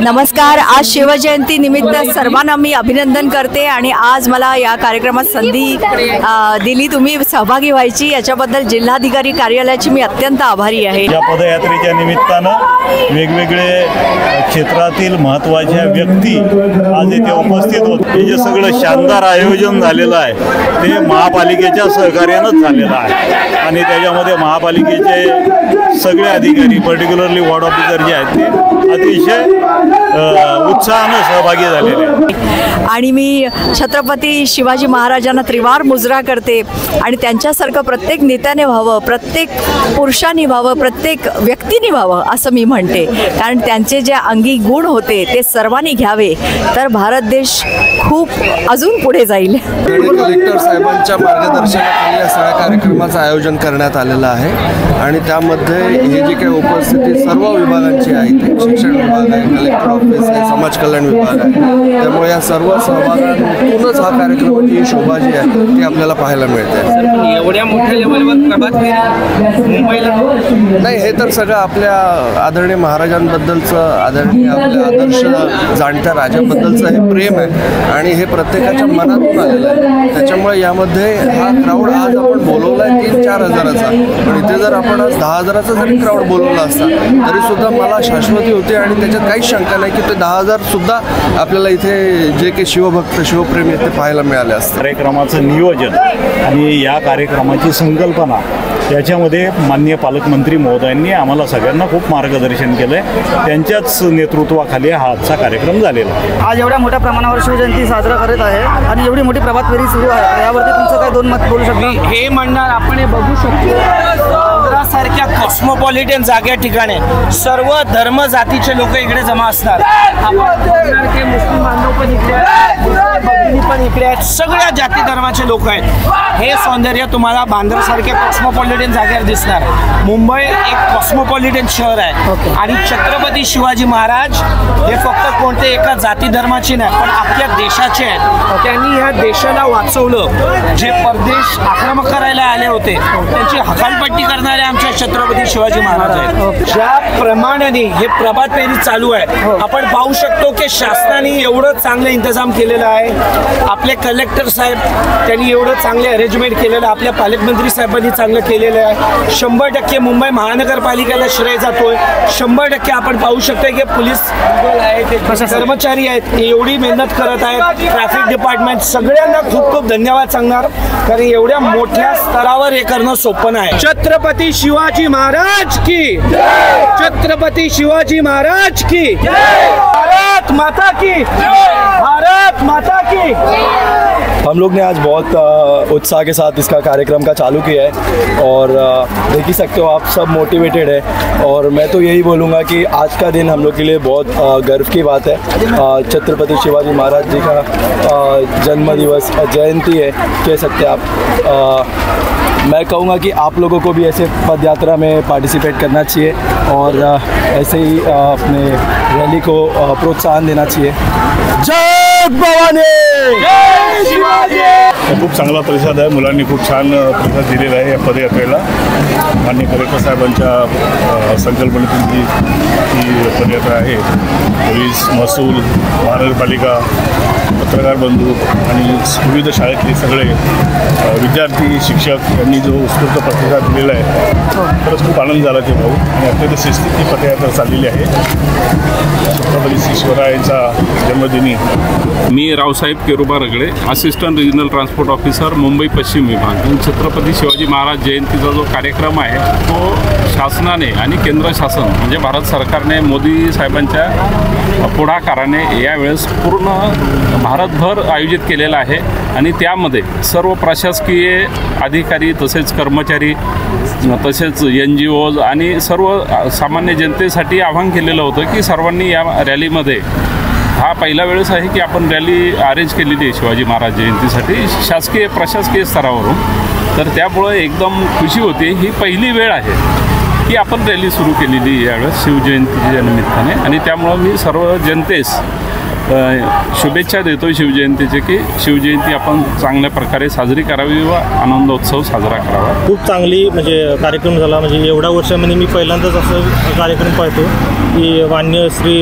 नमस्कार। आज शिवजयंती निमित्त सर्वांना मी अभिनंदन करते आणि आज मला या कार्यक्रमात संधी दिली तुम्ही सहभागी व्हायची, याच्याबद्दल जिल्हाधिकारी कार्यालयाची मी अत्यंत आभारी आहे। या पदयात्रेच्या निमित्तानं वेगवेगळे क्षेत्रातील महत्त्वाच्या व्यक्ती आज इथे उपस्थित होते। हे जे सगळं शानदार आयोजन झालेलं आहे ते महापालिकेच्या सहकार्यानंच झालेलं आहे आणि त्याच्यामध्ये महापालिकेचे सगळे अधिकारी पर्टिक्युलरली वॉर्ड ऑफिसर जे आहेत ते अतिशय उत्साहाने सहभागी झालेले आहेत। आणि मी छत्रपती शिवाजी महाराजांना त्रिवार मुजरा करते आणि त्यांच्यासारखं प्रत्येक नेत्याने व्हावं, प्रत्येक पुरुषांनी व्हावं, प्रत्येक व्यक्तीने व्हावं असं मी म्हणते, कारण त्यांचे जे अंगी गुण होते ते सर्वांनी घ्यावे तर भारत देश खूप अजून पुढे जाईल। कलेक्टर साहेबांच्या मार्गदर्शनाखाली या सगळ्या कार्यक्रमाचं आयोजन करण्यात आलेलं आहे आणि त्यामध्ये हे जे काही उपस्थिती सर्व विभागांची आहे, शिक्षण विभाग आहे, कलेक्टर ऑफिस आहे, समाज कल्याण विभाग आहे, त्यामुळे या सर्व सहभागातूनच हा कार्यक्रमाची ही शोभा जी आहे ती आपल्याला पाहायला मिळते। एवढ्या मोठ्या लेवलवर प्रभात फेरी मुंबईला नाही, हे तर सगळं आपल्या आदरणीय महाराजांबद्दलचं, आदरणीय आपल्या आदर्श जाणत्या राजाबद्दलचं हे प्रेम आहे आणि हे प्रत्येकाच्या मनातून आलेलं आहे। त्याच्यामुळे यामध्ये हा क्राऊड आज आपण बोलवला आहे 3-4 हजाराचा, पण इथे जर आपण आज 10 हजाराचा जरी क्राऊड बोलवला असता तरी सुद्धा मला शाश्वती होती आणि त्याच्यात काहीच शंका नाही की ते 10,000 सुद्धा आपल्याला इथे जे काही शिवभक्त शिवप्रेमी ते पाहायला मिळाले असते। कार्यक्रमाचं नियोजन आणि या कार्यक्रमाची संकल्पना याच्यामध्ये माननीय पालकमंत्री महोदयांनी आम्हाला सगळ्यांना खूप मार्गदर्शन केलंय, त्यांच्याच नेतृत्वाखाली हा आजचा कार्यक्रम झालेला आहे। आज एवढ्या मोठ्या प्रमाणावर शिवजयंती साजरा करत आहे आणि एवढी मोठी प्रभात फेरी सुरू आहे, यावरती तुमचं काय 2 मत बोलू शकता? हे म्हणणार आपण हे बघू शकतो सारख्या कॉस्मोपॉलिटन जाग्या ठिकाणी सर्व धर्म जातीचे लोक इकडे जमा असतात। मुस्लिम बांधव पण इकडे आहेत, पण इकडे आहेत, सगळ्या जाती धर्माचे लोक आहेत। हे सौंदर्य तुम्हाला बांद्रा सारख्या कॉस्मोपॉलिटन जागेवर दिसणार। मुंबई एक कॉस्मोपॉलिटन शहर आहे आणि छत्रपती शिवाजी महाराज हे फक्त कोणते एका जाती धर्माचे नाही पण आपल्या देशाचे आहेत। त्यांनी ह्या देशाला वाचवलं। जे परदेश आक्रमक करायला आले होते त्यांची हकालपट्टी करणारे आमच्या छत्रपती शिवाजी महाराज आहेत। ज्याप्रमाणे हे प्रभात फेरी चालू आहे आपण पाहू शकतो की शासनाने एवढं चांगलं इंतजाम केलेला आहे। आपले कलेक्टर साहेब त्यांनी एवढं चांगले अरेंजमेंट केलेलं, आपल्या पालकमंत्री साहेबांनी चांगलं केलेलं आहे। 100% मुंबई महानगरपालिकेला श्रेय जातोय। 100% आपण पाहू शकतो की पोलीस कर्मचारी आहेत एवढी मेहनत करत आहेत, ट्रॅफिक डिपार्टमेंट सगळ्यांना खूप खूप धन्यवाद सांगणार, कारण एवढ्या मोठ्या स्तरावर हे करणं सोपं नाही। छत्रपती शिवाजी महाराज की जय, छत्रपती शिवाजी महाराज की जय, भारत माता की जय, भारत माता की। हम लोग ने आज बहुत उत्साह के साथ इसका कार्यक्रम का चालू किया है और देख ही सकते हो आप सब मोटिवेटेड है और मैं तो यही बोलूँगा कि आज का दिन हम लोग के लिए बहुत गर्व की बात है। छत्रपति शिवाजी महाराज जी का जन्म दिवस जयंती है कह सकते हैं आप। मैं कहूँगा कि आप लोगों को भी ऐसे पदयात्रा में पार्टिसिपेट करना चाहिए और ऐसे ही अपने रैली को प्रोत्साहन देना चाहिए। जय भवानी, जय शिवाजी। खूप चांगला प्रतिसाद आहे, मुलांनी खूप छान प्रतिसाद दिलेला आहे या पदयात्रेला। माननीय कलेक्टर साहेबांच्या संकल्पनेतून ही पदयात्रा आहे। पोलीस, महसूल, महानगरपालिका, पत्रकार बंधू आणि विविध शाळेतले सगळे विद्यार्थी, शिक्षक यांनी जो उत्स्फूर्त प्रतिसाद दिलेला आहे खरंच खूप आनंद झाला ते भाऊ आणि अत्यंत शिस्तीत ही पदयात्रा चाललेली आहे। छत्रपती श्री शिवरायांचा जन्मदिनी मी Raosaheb Keruba Ragade, assistant regional transport officer, Mumbai पश्चिम विभाग। छत्रपती शिवाजी महाराज जयंतीचा जो कार्यक्रम आहे तो शासनाने आणि केंद्र शासन म्हणजे भारत सरकारने मोदी साहेबांच्या पुढाकाराने यावेळेस पूर्ण भारतभर आयोजित केलेला आहे आणि त्यामध्ये सर्व प्रशासकीय अधिकारी तसेच कर्मचारी तसेच NGOज आणि सर्व सामान्य जनतेसाठी आवाहन केलेलं होतं की सर्वांनी या रॅलीमध्ये, हा पहिला वेळेस आहे की आपण रॅली अरेंज केलेली आहे शिवाजी महाराज जयंतीसाठी शासकीय प्रशासकीय स्तरावरून, तर त्यामुळे एकदम खुशी होती। ही पहिली वेळ आहे की आपण रॅली सुरू केलेली यावेळेस शिवजयंतीच्या निमित्ताने आणि त्यामुळं मी सर्व जनतेस शुभेच्छा देतो शिवजयंतीचे की शिवजयंती आपण चांगल्या प्रकारे साजरी करावी व आनंदोत्सव साजरा करावा. खूप चांगली म्हणजे कार्यक्रम झाला. म्हणजे एवढ्या वर्षामध्ये मी पहिल्यांदाच असं कार्यक्रम पाहतो की माननीय श्री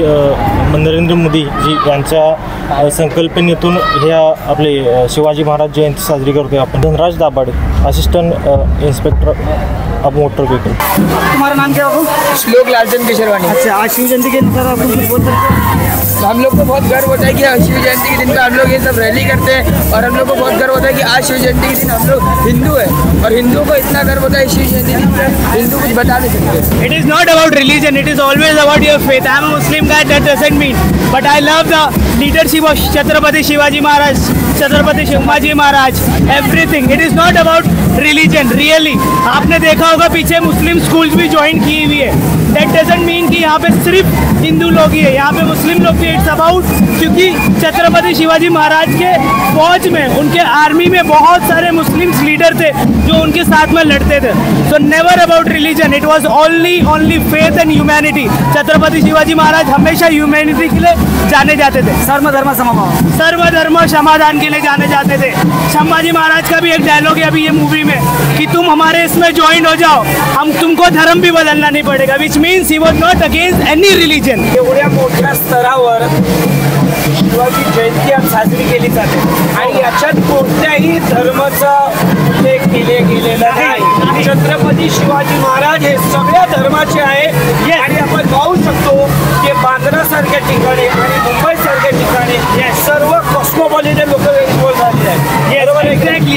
नरेंद्र मोदी जी यांच्या संकल्पनेतून ह्या आपले शिवाजी महाराज जयंती साजरी करतोय आपण. धनराज दाभाडे, असिस्टंट इंस्पेक्टर अब मोटर व्हीकल. तुम्हारा नाम क्या है? श्लोक लालचंद केशरवानी. अच्छा, आज शिव जयंती के दिन सर आप कुछ बोल सकते हैं? हम लोग को बहुत गर्व होता है कि शिव जयंती के दिन पे हम लोग ये सब रैली करते हैं और हम लोग को बहुत गर्व होता है कि आज शिव जयंती के दिन हम लोग हिंदू है और हिंदू को इतना गर्व होता है शिव जयंती के दिन पे हिंदू कुछ बता नहीं सकते. It is not about religion, it is always about your faith. I am a Muslim guy, that doesn't mean. But I love the leadership of Chhatrapati Shivaji Maharaj, Chhatrapati Shivaji Maharaj, everything. It is not about religion, really. आपने देखा होगा पीछे मुस्लिम schools भी join की हुई है. That doesn't mean कि यहाँ पे सिर्फ हिंदू लोग ही है, यहाँ पे मुस्लिम लोग भी. इट्स अबाउट क्योंकि छत्रपति शिवाजी महाराज के फौज में, उनके आर्मी में बहुत सारे मुस्लिम लीडर थे जो उनके साथ में लड़ते थे. So never about religion, it was only faith and humanity. Chhatrapati Shivaji Maharaj हमेशा ह्यूमैनिटी के लिए जाने जाते थे. सर्वधर्म समाधान के लिए जाने जाते थे. संभाजी महाराज का भी एक डायलॉग है अभी ये मूवी में कि तुम हमारे इसमें ज्वाइन हो जाओ, हम तुमको धर्म भी बदलना नहीं पड़ेगा. Which means he was not against any religion. एवढ्या मोठ्या स्तरावर शिवाजी जयंती आज साजरी केली जाते आणि याच्यात कोणत्याही धर्माचं उल्लेख केलेला नाही. छत्रपती शिवाजी महाराज हे सगळ्या धर्माचे आहे आणि आपण पाहू शकतो की बांद्रासारख्या ठिकाणी आणि मुंबईसारख्या ठिकाणी सर्व कॉस्मोपॉलिटन लोक इन्वॉल्व झालेले आहेत.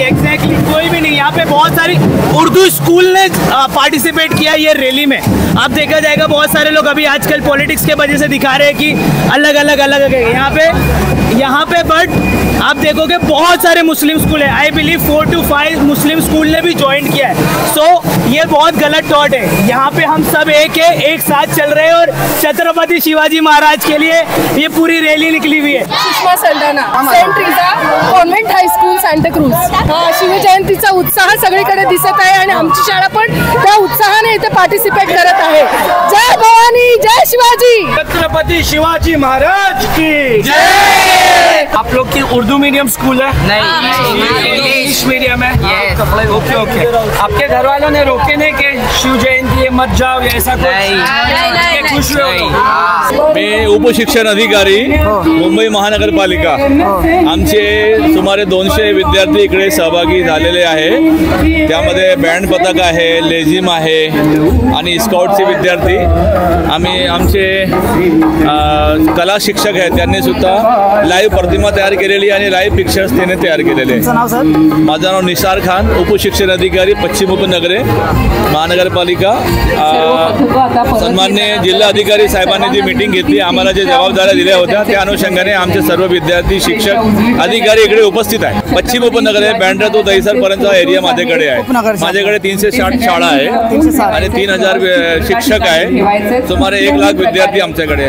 एग्जैक्टली कोई भी नहीं. यहाँ पे बहुत सारी उर्दू स्कूल ने पार्टिसिपेट किया ये रैली में. आप देखा जाएगा बहुत सारे लोग अभी आजकल पॉलिटिक्स के वजह से दिखा रहे हैं कि अलग अलग यहाँ पे बट आप देखोगे बहुत सारे मुस्लिम स्कूल है. I believe 4 to 5 Muslim school ने भी ज्वाइन किया है. सो ये बहुत गलत थॉट है. यहाँ पे हम सब एक साथ चल रहे हैं और छत्रपति शिवाजी महाराज के लिए ये पूरी रैली निकली हुई है. Sushma Saldanha, Saint Teresa convent high school Santacruz. शिवजयंतीचा उत्साह सगळीकडे दिसत आहे आणि आमची शाळा पण त्या उत्साहाने इथे पार्टिसिपेट करत आहे. जय भवानी, जय शिवाजी. छत्रपति शिवाजी महाराज की जय. आप लोग की उर्दू मीडियम स्कूल है? नहीं, इंग्लिश मीडियम है. ओके. आपके घर वालों ने रोके नहीं कि शिव जयंती मत जाओ ऐसा कुछ? नहीं. खुश हो? मी उपशिक्षण अधिकारी मुंबई महानगरपालिका. आमचे सुमारे 200 विद्यार्थी इकडे सहभागी झालेले आहे. त्यामध्ये बँड पथक आहे, लेझिम आहे आणि स्काउटचे विद्यार्थी. आम्ही आमचे कला शिक्षक आहेत त्यांनी सुद्धा लाईव्ह प्रतिमा तयार केलेली आणि लाईव्ह पिक्चर्स त्याने तयार केलेले. माझं नाव निसार खान, उपशिक्षण अधिकारी पश्चिम उपनगरे महानगरपालिका. सन्माननीय जिल्हा अधिकारी साहेबांनी जी मीटिंग घेतली, आम्हाला जे जबाबदाऱ्या दिल्या होत्या त्या अनुषंगाने आमचे सर्व विद्यार्थी, शिक्षक, अधिकारी इकडे उपस्थित आहे. पश्चिम उपनगरे बँड्रा तो दहिसरपर्यंतचा एरिया माझ्याकडे आहे. माझ्याकडे 360 शाळा आहे आणि 3000 शिक्षक आहे. सुमारे 1 लाख विद्यार्थी आमच्याकडे आहे.